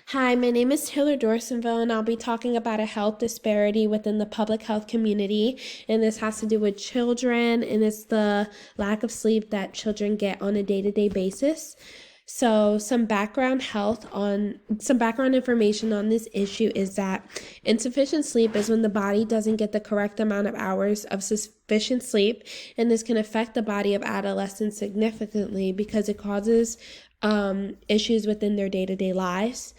Hi, my name is Taylor Dorsonville, and I'll be talking about a health disparity within the public health community. And this has to do with children, and it's the lack of sleep that children get on a day-to-day basis. So, some background information on this issue is that insufficient sleep is when the body doesn't get the correct amount of hours of sufficient sleep, and this can affect the body of adolescents significantly because it causes issues within their day-to-day lives.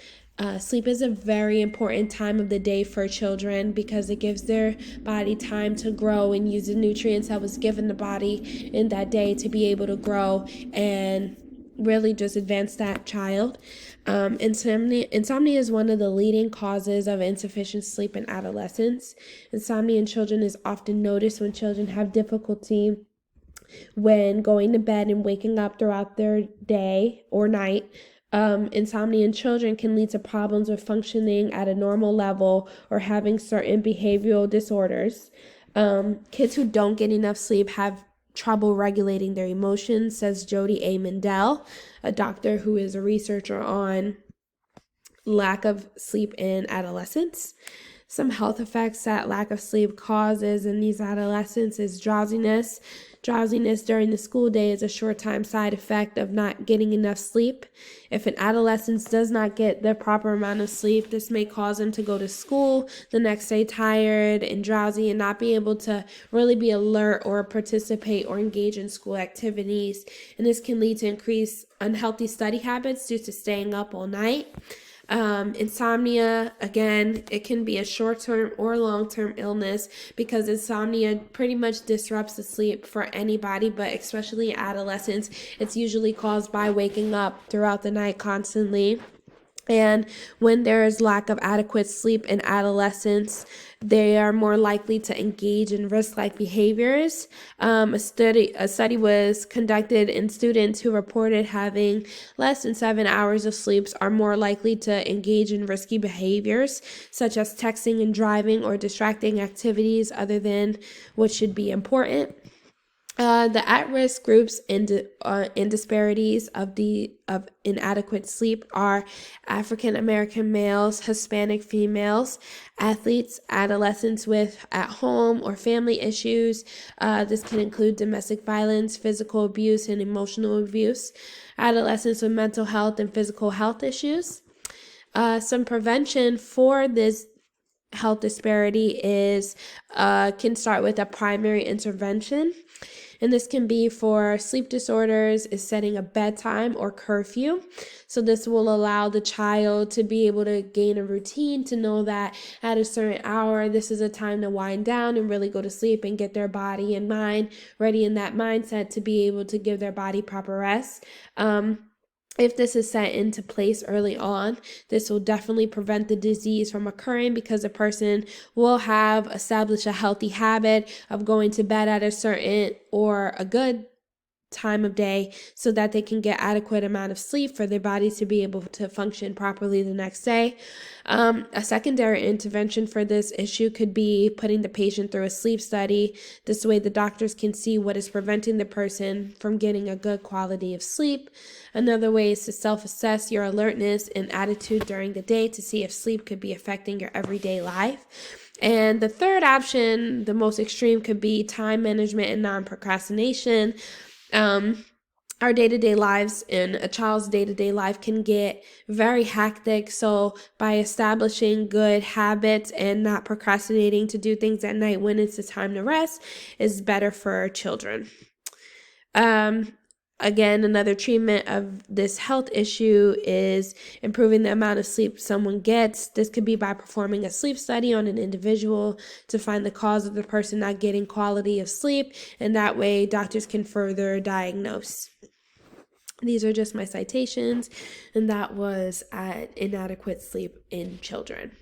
Sleep is a very important time of the day for children because it gives their body time to grow and use the nutrients that was given the body in that day to be able to grow and really just advance that child. Insomnia is one of the leading causes of insufficient sleep in adolescents. Insomnia in children is often noticed when children have difficulty when going to bed and waking up throughout their day or night. Insomnia in children can lead to problems with functioning at a normal level or having certain behavioral disorders. Kids who don't get enough sleep have trouble regulating their emotions, says Jody A. Mendel, a doctor who is a researcher on lack of sleep in adolescents. Some health effects that lack of sleep causes in these adolescents is drowsiness. Drowsiness during the school day is a short-time side effect of not getting enough sleep. If an adolescent does not get the proper amount of sleep, this may cause them to go to school the next day tired and drowsy and not be able to really be alert or participate or engage in school activities. And this can lead to increased unhealthy study habits due to staying up all night. Insomnia, again, it can be a short-term or long-term illness because insomnia pretty much disrupts the sleep for anybody, but especially adolescents. It's usually caused by waking up throughout the night constantly. And when there is lack of adequate sleep in adolescents, they are more likely to engage in risk-like behaviors. A study was conducted in students who reported having less than 7 hours of sleep are more likely to engage in risky behaviors, such as texting and driving or distracting activities other than what should be important. The at-risk groups in disparities of inadequate sleep are African American males, Hispanic females, athletes, adolescents with at-home or family issues. This can include domestic violence, physical abuse, and emotional abuse. Adolescents with mental health and physical health issues. Some prevention for this health disparity is can start with a primary intervention. And this can be for sleep disorders, is setting a bedtime or curfew. So this will allow the child to be able to gain a routine to know that at a certain hour, this is a time to wind down and really go to sleep and get their body and mind ready in that mindset to be able to give their body proper rest. If this is set into place early on, this will definitely prevent the disease from occurring because the person will have established a healthy habit of going to bed at a certain or a good time of day so that they can get adequate amount of sleep for their bodies to be able to function properly the next day. A secondary intervention for this issue could be putting the patient through a sleep study. This way the doctors can see what is preventing the person from getting a good quality of sleep. Another way is to self-assess your alertness and attitude during the day to see if sleep could be affecting your everyday life. And the third option, the most extreme, could be time management and non-procrastination. Our day-to-day lives and a child's day-to-day life can get very hectic. So by establishing good habits and not procrastinating to do things at night when it's the time to rest is better for children. Again, another treatment of this health issue is improving the amount of sleep someone gets. This could be by performing a sleep study on an individual to find the cause of the person not getting quality of sleep, and that way doctors can further diagnose. These are just my citations, and that was inadequate sleep in children.